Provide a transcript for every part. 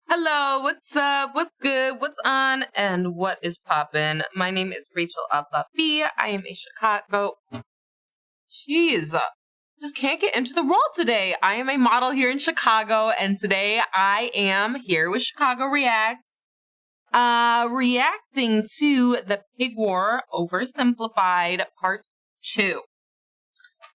Hello, what's up? What's good? What's on? And what is poppin'? My name is Rachel Ablafi. I am a Chicago. Jeez, just can't get into the role today. I am a model here in Chicago, and today I am here with Chicago React, reacting to the Pig War Oversimplified Part 2.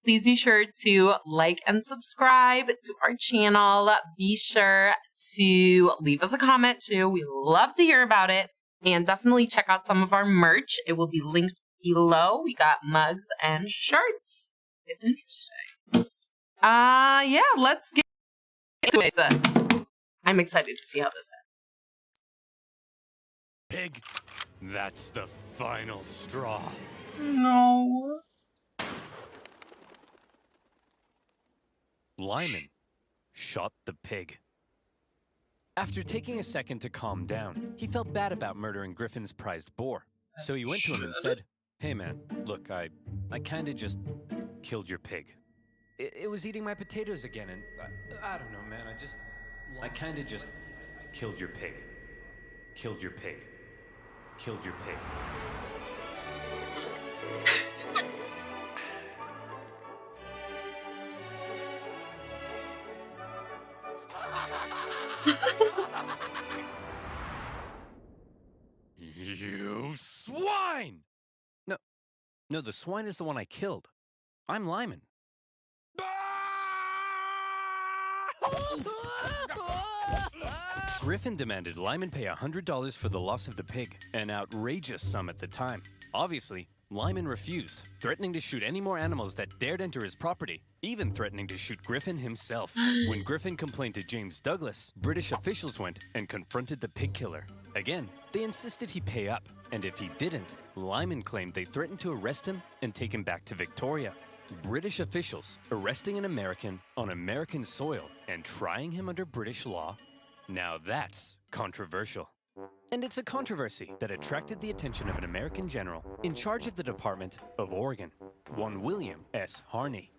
Please be sure to like and subscribe to our channel. Be sure to leave us a comment too. We love to hear about it. And definitely check out some of our merch. It will be linked below. We got mugs and shirts. It's interesting. Yeah, let's get into it. I'm excited to see how this ends. Pig, that's the final straw. No. Lyman shot the pig. After taking a second to calm down, he felt bad about murdering Griffin's prized boar. So he went to him and said, "Hey man, look, I kinda just killed your pig. It was eating my potatoes again and I don't know, man, I kinda just killed your pig. Killed your pig. Killed your pig." You swine! No, the swine is the one I killed. I'm Lyman. Griffin demanded Lyman pay $100 for the loss of the pig, an outrageous sum at the time. Obviously, Lyman refused, threatening to shoot any more animals that dared enter his property, even threatening to shoot Griffin himself. When Griffin complained to James Douglas, British officials went and confronted the pig killer. Again, they insisted he pay up, and if he didn't, Lyman claimed they threatened to arrest him and take him back to Victoria. British officials arresting an American on American soil and trying him under British law? Now that's controversial. And it's a controversy that attracted the attention of an American general in charge of the Department of Oregon, one William S. Harney.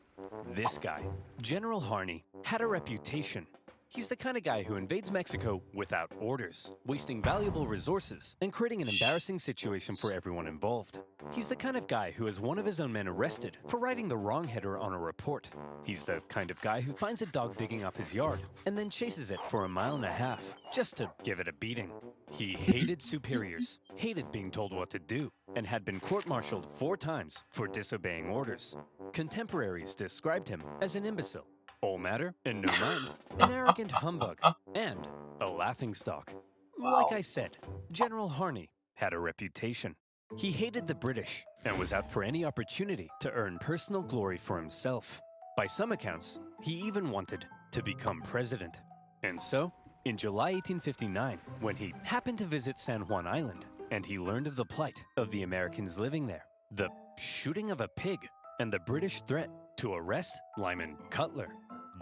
This guy, General Harney, had a reputation. He's the kind of guy who invades Mexico without orders, wasting valuable resources and creating an embarrassing situation for everyone involved. He's the kind of guy who has one of his own men arrested for writing the wrong header on a report. He's the kind of guy who finds a dog digging up his yard and then chases it for 1.5 miles just to give it a beating. He hated superiors, hated being told what to do, and had been court-martialed 4 times for disobeying orders. Contemporaries described him as an imbecile, all matter and no mind, an arrogant humbug, and a laughingstock. Like I said, General Harney had a reputation. He hated the British and was out for any opportunity to earn personal glory for himself. By some accounts, he even wanted to become president. And so, in July 1859, when he happened to visit San Juan Island, and he learned of the plight of the Americans living there, the shooting of a pig, and the British threat to arrest Lyman Cutler,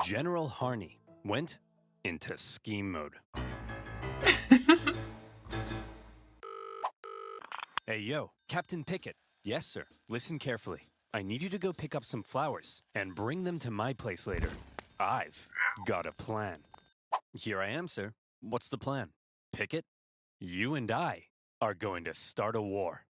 General Harney went into scheme mode. Hey, yo, Captain Pickett. Yes, sir. Listen carefully. I need you to go pick up some flowers and bring them to my place later. I've got a plan. Here I am, sir. What's the plan? Pickett, you and I are going to start a war.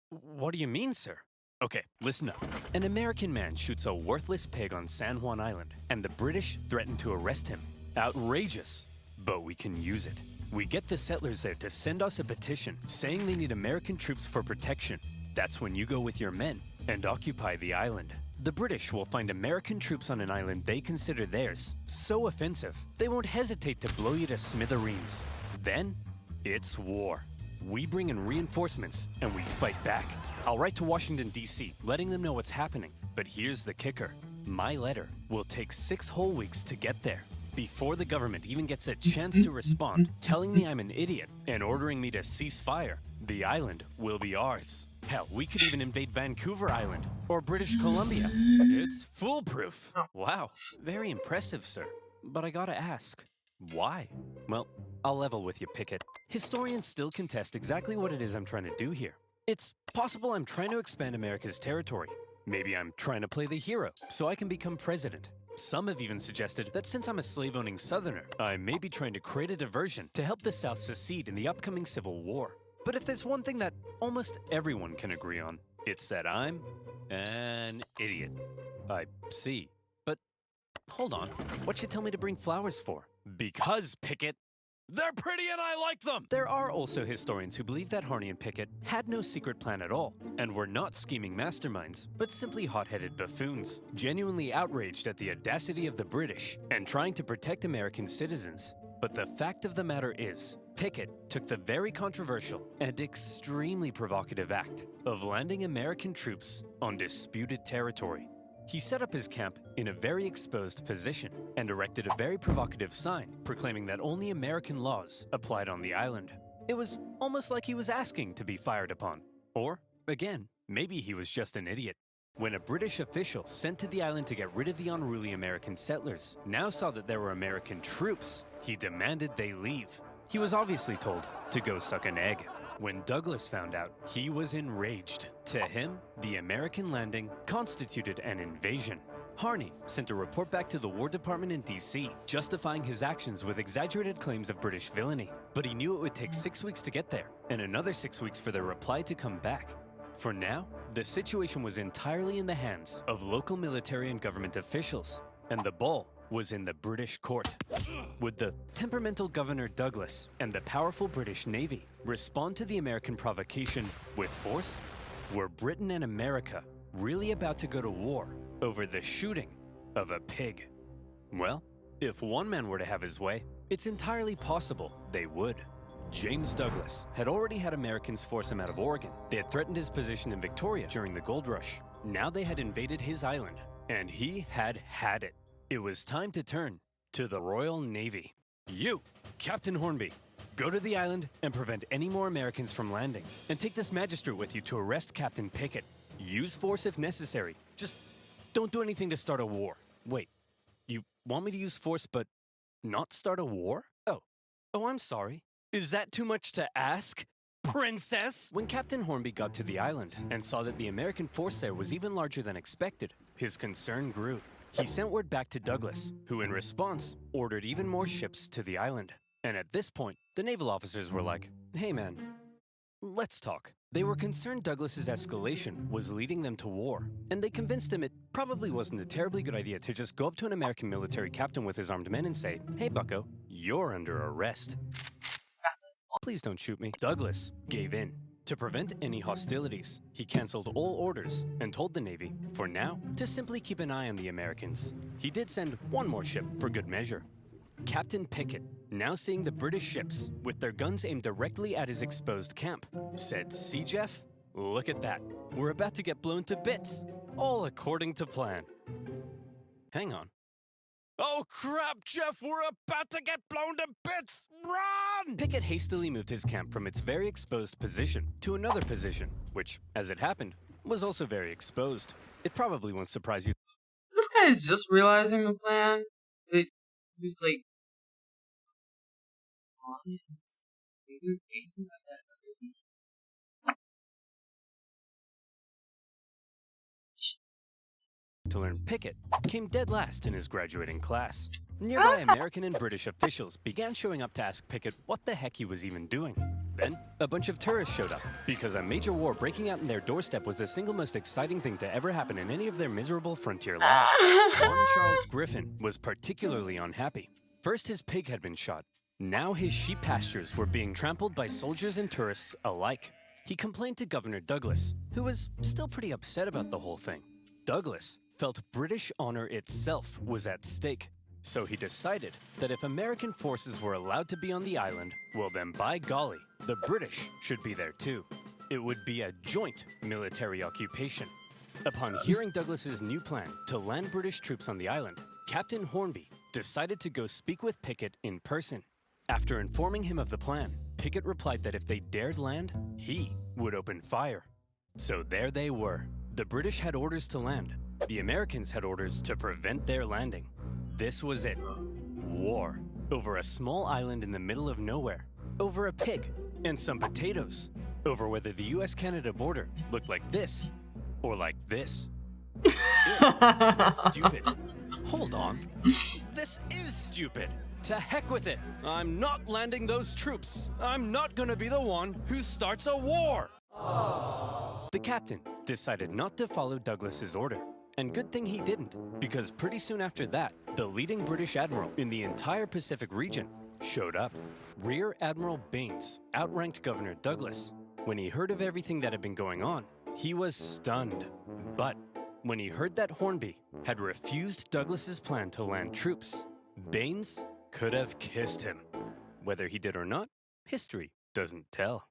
What do you mean, sir? Okay, listen up. An American man shoots a worthless pig on San Juan Island, and the British threaten to arrest him. Outrageous, but we can use it. We get the settlers there to send us a petition saying they need American troops for protection. That's when you go with your men and occupy the island. The British will find American troops on an island they consider theirs so offensive, they won't hesitate to blow you to smithereens. Then, it's war. We bring in reinforcements and we fight back. I'll write to Washington, D.C., letting them know what's happening. But here's the kicker. My letter will take 6 whole weeks to get there. Before the government even gets a chance to respond, telling me I'm an idiot and ordering me to cease fire, the island will be ours. Hell, we could even invade Vancouver Island or British Columbia. It's foolproof. Wow, very impressive, sir. But I gotta ask, why? Well, I'll level with you, Pickett. Historians still contest exactly what it is I'm trying to do here. It's possible I'm trying to expand America's territory. Maybe I'm trying to play the hero so I can become president. Some have even suggested that since I'm a slave-owning Southerner, I may be trying to create a diversion to help the South secede in the upcoming Civil War. But if there's one thing that almost everyone can agree on, it's that I'm an idiot. I see. But hold on, what'd you tell me to bring flowers for? Because, Pickett, they're pretty and I like them! There are also historians who believe that Harney and Pickett had no secret plan at all, and were not scheming masterminds, but simply hot-headed buffoons, genuinely outraged at the audacity of the British, and trying to protect American citizens. But the fact of the matter is, Pickett took the very controversial and extremely provocative act of landing American troops on disputed territory. He set up his camp in a very exposed position and erected a very provocative sign proclaiming that only American laws applied on the island. It was almost like he was asking to be fired upon. Or, again, maybe he was just an idiot. When a British official sent to the island to get rid of the unruly American settlers now saw that there were American troops, he demanded they leave. He was obviously told to go suck an egg. When Douglas found out, he was enraged. To him, the American landing constituted an invasion. Harney sent a report back to the War Department in DC, justifying his actions with exaggerated claims of British villainy. But he knew it would take 6 weeks to get there, and another 6 weeks for their reply to come back. For now, the situation was entirely in the hands of local military and government officials, and the ball was in the British court. Would the temperamental Governor Douglas and the powerful British Navy respond to the American provocation with force? Were Britain and America really about to go to war over the shooting of a pig? Well, if one man were to have his way, it's entirely possible they would. James Douglas had already had Americans force him out of Oregon. They had threatened his position in Victoria during the gold rush. Now they had invaded his island, and he had had it. It was time to turn to the Royal Navy. You, Captain Hornby, go to the island and prevent any more Americans from landing. And take this magistrate with you to arrest Captain Pickett. Use force if necessary. Just don't do anything to start a war. Wait, you want me to use force but not start a war? Oh, I'm sorry. Is that too much to ask, Princess? When Captain Hornby got to the island and saw that the American force there was even larger than expected, his concern grew. He sent word back to Douglas, who in response ordered even more ships to the island. And at this point, the naval officers were like, hey man, let's talk. They were concerned Douglas's escalation was leading them to war, and they convinced him it probably wasn't a terribly good idea to just go up to an American military captain with his armed men and say, hey bucko, you're under arrest. Please don't shoot me. Douglas gave in. To prevent any hostilities, he canceled all orders and told the Navy, for now, to simply keep an eye on the Americans. He did send one more ship for good measure. Captain Pickett, now seeing the British ships with their guns aimed directly at his exposed camp, said, see Jeff, look at that. We're about to get blown to bits, all according to plan. Hang on. Oh crap, Jeff, we're about to get blown to bits! Run! Pickett hastily moved his camp from its very exposed position to another position, which, as it happened, was also very exposed. It probably won't surprise you. This guy is just realizing the plan. He's like, to learn Pickett came dead last in his graduating class. Nearby American and British officials began showing up to ask Pickett what the heck he was even doing. Then, a bunch of tourists showed up, because a major war breaking out in their doorstep was the single most exciting thing to ever happen in any of their miserable frontier lives. One Charles Griffin was particularly unhappy. First his pig had been shot. Now his sheep pastures were being trampled by soldiers and tourists alike. He complained to Governor Douglas, who was still pretty upset about the whole thing. Douglas felt British honor itself was at stake. So he decided that if American forces were allowed to be on the island, well then by golly, the British should be there too. It would be a joint military occupation. Upon hearing Douglas's new plan to land British troops on the island, Captain Hornby decided to go speak with Pickett in person. After informing him of the plan, Pickett replied that if they dared land, he would open fire. So there they were. The British had orders to land. The Americans had orders to prevent their landing. This was it. War. Over a small island in the middle of nowhere. Over a pig and some potatoes. Over whether the US-Canada border looked like this or like this. Stupid. Hold on. This is stupid. To heck with it. I'm not landing those troops. I'm not gonna be the one who starts a war. The captain decided not to follow Douglas's order. And good thing he didn't, because pretty soon after that, the leading British admiral in the entire Pacific region showed up. Rear Admiral Baines outranked Governor Douglas. When he heard of everything that had been going on, he was stunned. But when he heard that Hornby had refused Douglas's plan to land troops, Baines could have kissed him. Whether he did or not, history doesn't tell.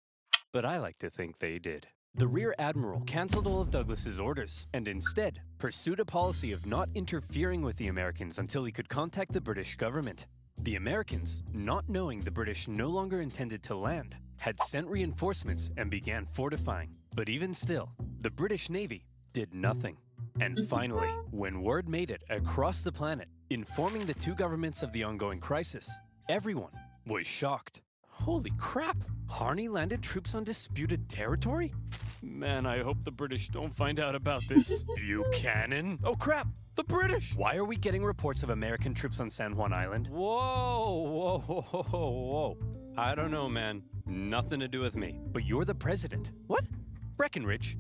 But I like to think they did. The Rear Admiral canceled all of Douglas's orders and instead pursued a policy of not interfering with the Americans until he could contact the British government. The Americans, not knowing the British no longer intended to land, had sent reinforcements and began fortifying. But even still, the British Navy did nothing. And finally, when word made it across the planet, informing the two governments of the ongoing crisis, everyone was shocked. Holy crap! Harney landed troops on disputed territory? Man, I hope the British don't find out about this. Buchanan? Oh crap! The British! Why are we getting reports of American troops on San Juan Island? Whoa. I don't know, man. Nothing to do with me. But you're the president. What? Breckenridge?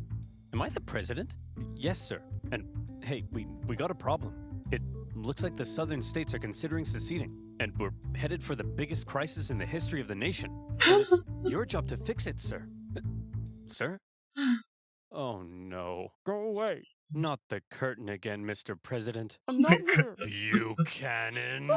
Am I the president? Yes, sir. And hey, we got a problem. It looks like the southern states are considering seceding, and we're headed for the biggest crisis in the history of the nation. And it's your job to fix it, sir. Sir? Oh no. Go away. Not the curtain again, Mr. President. Buchanan.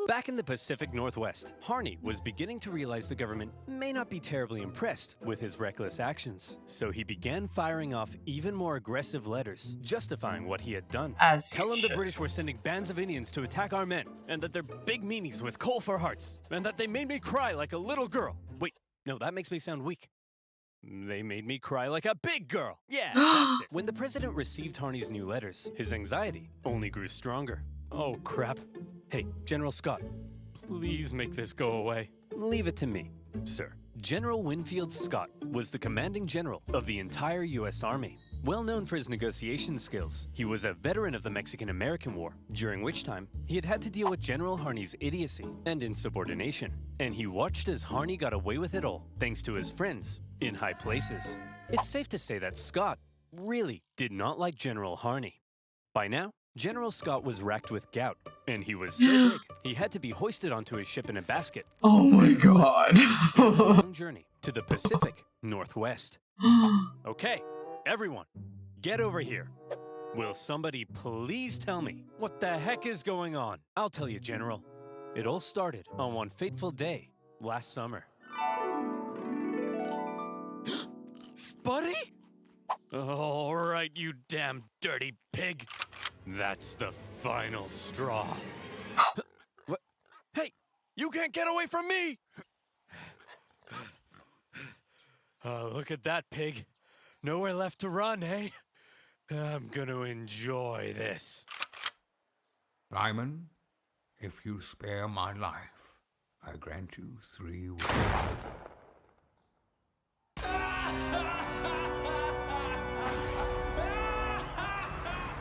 Back in the Pacific Northwest, Harney was beginning to realize the government may not be terribly impressed with his reckless actions. So he began firing off even more aggressive letters, justifying what he had done. Tell him the British were sending bands of Indians to attack our men, and that they're big meanies with coal for hearts, and that they made me cry like a little girl. Wait, no, that makes me sound weak. They made me cry like a big girl. Yeah, that's it. When the president received Harney's new letters, his anxiety only grew stronger. Oh, crap. Hey, General Scott, please make this go away. Leave it to me, sir. General Winfield Scott was the commanding general of the entire U.S. Army. Well known for his negotiation skills, he was a veteran of the Mexican-American War, during which time he had had to deal with General Harney's idiocy and insubordination. And he watched as Harney got away with it all, thanks to his friends in high places. It's safe to say that Scott really did not like General Harney. By now, General Scott was racked with gout, and he was so big, he had to be hoisted onto his ship in a basket. Oh my god. A long journey to the Pacific Northwest. Okay, everyone, get over here. Will somebody please tell me what the heck is going on? I'll tell you, General. It all started on one fateful day last summer. Spuddy? All right, you damn dirty pig. That's the final straw. What? Hey, you can't get away from me! Look at that, pig. Nowhere left to run, eh? I'm gonna enjoy this. Lyman, if you spare my life, I grant you 3 wishes.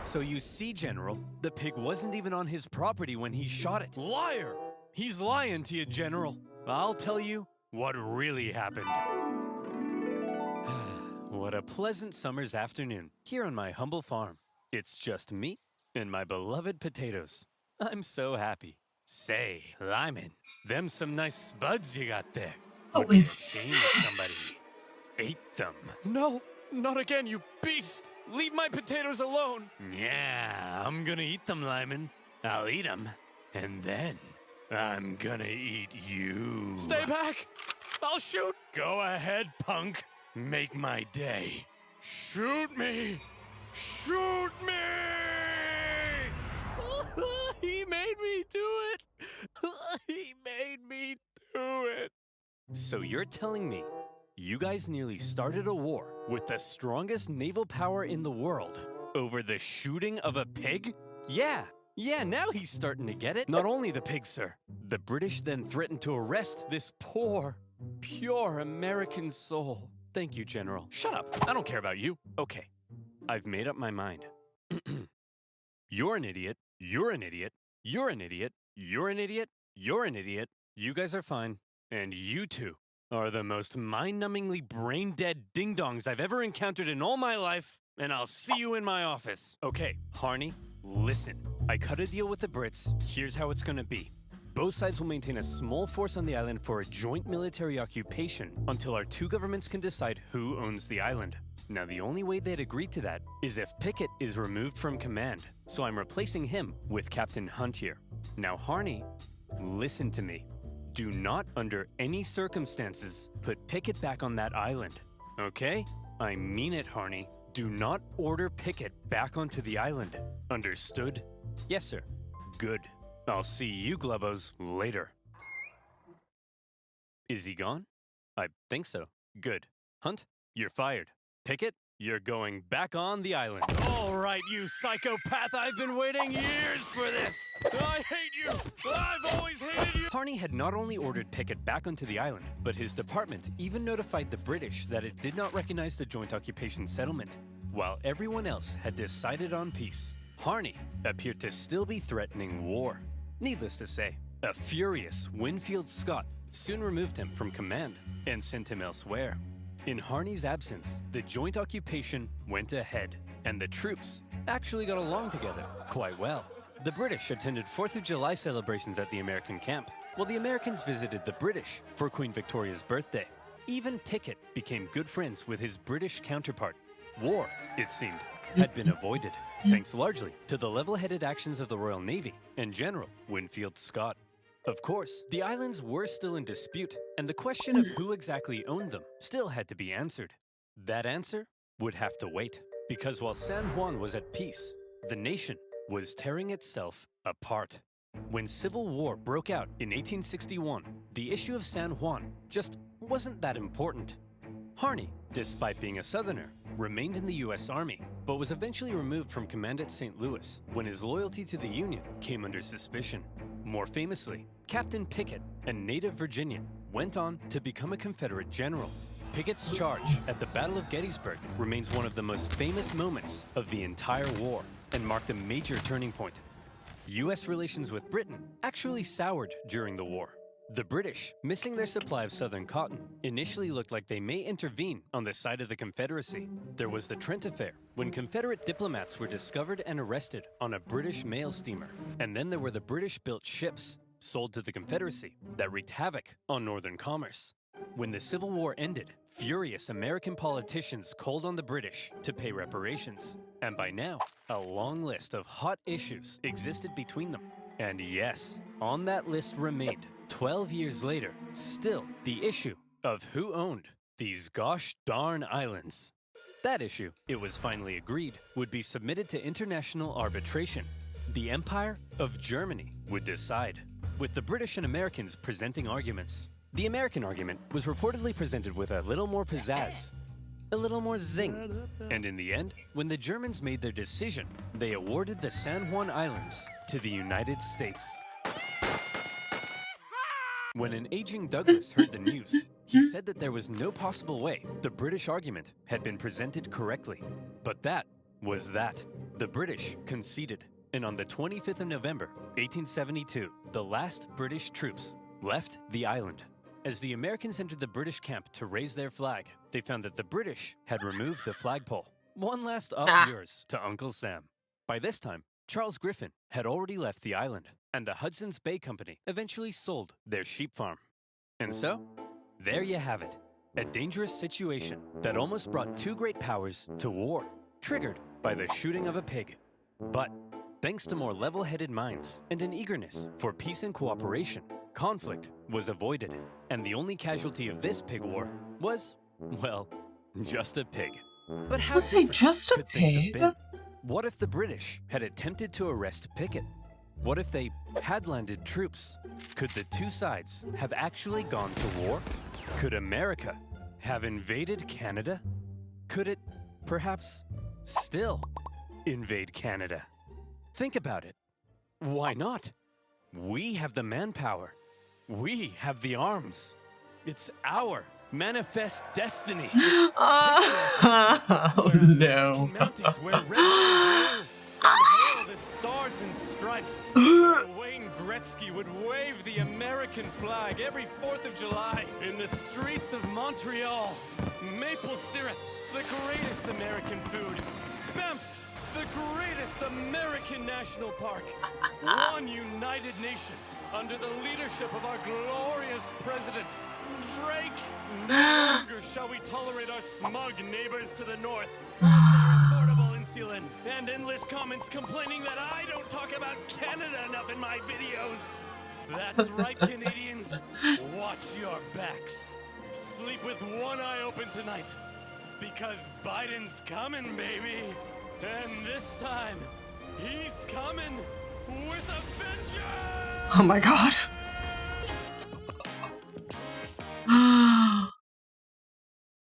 So you see, General, the pig wasn't even on his property when he shot it. Liar! He's lying to you, General. I'll tell you what really happened. What a pleasant summer's afternoon here on my humble farm. It's just me and my beloved potatoes. I'm so happy. Say, Lyman, them some nice spuds you got there. What Would be a was shame if somebody ate them. No, not again, you beast! Leave my potatoes alone! Yeah, I'm gonna eat them, Lyman. I'll eat them, and then I'm gonna eat you. Stay back! I'll shoot! Go ahead, punk. Make my day. Shoot me! Shoot me! He made me do it! He made me do it! So you're telling me you guys nearly started a war with the strongest naval power in the world over the shooting of a pig? Yeah, now he's starting to get it. Not only the pig, sir. The British then threatened to arrest this poor, pure American soul. Thank you, General. Shut up. I don't care about you. Okay, I've made up my mind. You're an idiot, You're an idiot. You're an idiot. You're an idiot. You're an idiot. You guys are fine. And you two are the most mind-numbingly brain-dead ding-dongs I've ever encountered in all my life. And I'll see you in my office. Okay, Harney, listen. I cut a deal with the Brits. Here's how it's gonna be. Both sides will maintain a small force on the island for a joint military occupation until our two governments can decide who owns the island. Now, the only way they'd agree to that is if Pickett is removed from command, so I'm replacing him with Captain Hunt here. Now, Harney, listen to me. Do not, under any circumstances, put Pickett back on that island, okay? I mean it, Harney. Do not order Pickett back onto the island. Understood? Yes, sir. Good. I'll see you Globos later. Is he gone? I think so. Good. Hunt, you're fired. Pickett, you're going back on the island. All right, you psychopath. I've been waiting years for this. I hate you. I've always hated you. Harney had not only ordered Pickett back onto the island, but his department even notified the British that it did not recognize the joint occupation settlement, while everyone else had decided on peace. Harney appeared to still be threatening war. Needless to say, a furious Winfield Scott soon removed him from command and sent him elsewhere. In Harney's absence, the joint occupation went ahead, and the troops actually got along together quite well. The British attended 4th of July celebrations at the American camp, while the Americans visited the British for Queen Victoria's birthday. Even Pickett became good friends with his British counterpart. War, it seemed, had been avoided, thanks largely to the level-headed actions of the Royal Navy and General Winfield Scott. Of course, the islands were still in dispute, and the question of who exactly owned them still had to be answered. That answer would have to wait, because while San Juan was at peace, the nation was tearing itself apart. When Civil War broke out in 1861, the issue of San Juan just wasn't that important. Harney, despite being a Southerner, remained in the U.S. Army, but was eventually removed from command at St. Louis when his loyalty to the Union came under suspicion. More famously, Captain Pickett, a native Virginian, went on to become a Confederate general. Pickett's charge at the Battle of Gettysburg remains one of the most famous moments of the entire war and marked a major turning point. U.S. relations with Britain actually soured during the war. The British, missing their supply of southern cotton, initially looked like they may intervene on the side of the Confederacy. There was the Trent Affair, when Confederate diplomats were discovered and arrested on a British mail steamer. And then there were the British-built ships sold to the Confederacy that wreaked havoc on northern commerce. When the Civil War ended, furious American politicians called on the British to pay reparations. And by now, a long list of hot issues existed between them. And yes, on that list remained, 12 years later, still the issue of who owned these gosh darn islands. That issue, it was finally agreed, would be submitted to international arbitration. The Empire of Germany would decide, with the British and Americans presenting arguments. The American argument was reportedly presented with a little more pizzazz, a little more zing. And in the end, when the Germans made their decision, they awarded the San Juan Islands to the United States. When an aging Douglas heard the news, he said that there was no possible way the British argument had been presented correctly. But that was that. The British conceded, and on the 25th of November, 1872, the last British troops left the island. As the Americans entered the British camp to raise their flag, they found that the British had removed the flagpole. One last up yours to Uncle Sam. By this time, Charles Griffin had already left the island, and the Hudson's Bay Company eventually sold their sheep farm. And so, there you have it. A dangerous situation that almost brought two great powers to war, triggered by the shooting of a pig. But thanks to more level-headed minds and an eagerness for peace and cooperation, conflict was avoided, and the only casualty of this pig war was, well, just a pig. But how Was it just a could things have pig? been? What if the British had attempted to arrest Pickett? What if they had landed troops? Could the two sides have actually gone to war? Could America have invaded Canada? Could it, perhaps, still invade Canada? Think about it. Why not? We have the manpower. We have the arms. It's our manifest destiny. Oh no. Mounties where red and blue, and hail the the Stars and Stripes. Wayne Gretzky would wave the American flag every 4th of July in the streets of Montreal. Maple syrup, the greatest American food. Banff, the greatest American national park. One united nation under the leadership of our glorious president, Drake. No longer shall we tolerate our smug neighbors to the north. Affordable insulin and endless comments complaining that I don't talk about Canada enough in my videos. That's right, Canadians. Watch your backs. Sleep with one eye open tonight. Because Biden's coming, baby. And this time, he's coming with a vengeance! Oh my god.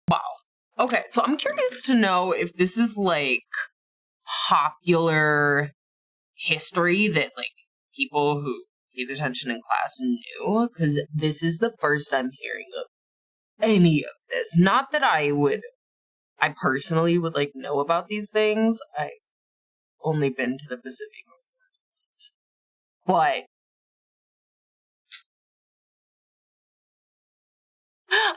Wow. Okay, so I'm curious to know if this is like popular history that like people who paid attention in class knew, because this is the first I'm hearing of any of this. Not that I personally would like know about these things. I've only been to the Pacific Northwest. But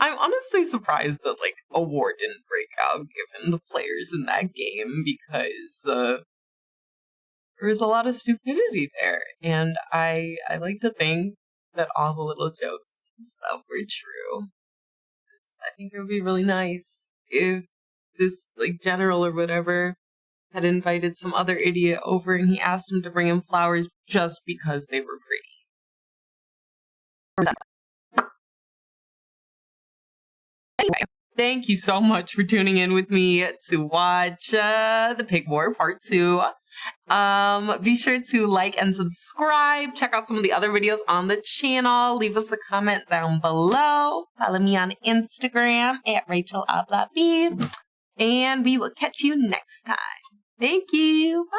I'm honestly surprised that like a war didn't break out given the players in that game, because there was a lot of stupidity there. And I like to think that all the little jokes and stuff were true. I think it would be really nice if this like general or whatever had invited some other idiot over and he asked him to bring him flowers just because they were pretty. Anyway, thank you so much for tuning in with me to watch the Pig War Part 2. Be sure to like and subscribe. Check out some of the other videos on the channel. Leave us a comment down below. Follow me on Instagram at RachelAblaB. And we will catch you next time. Thank you. Bye.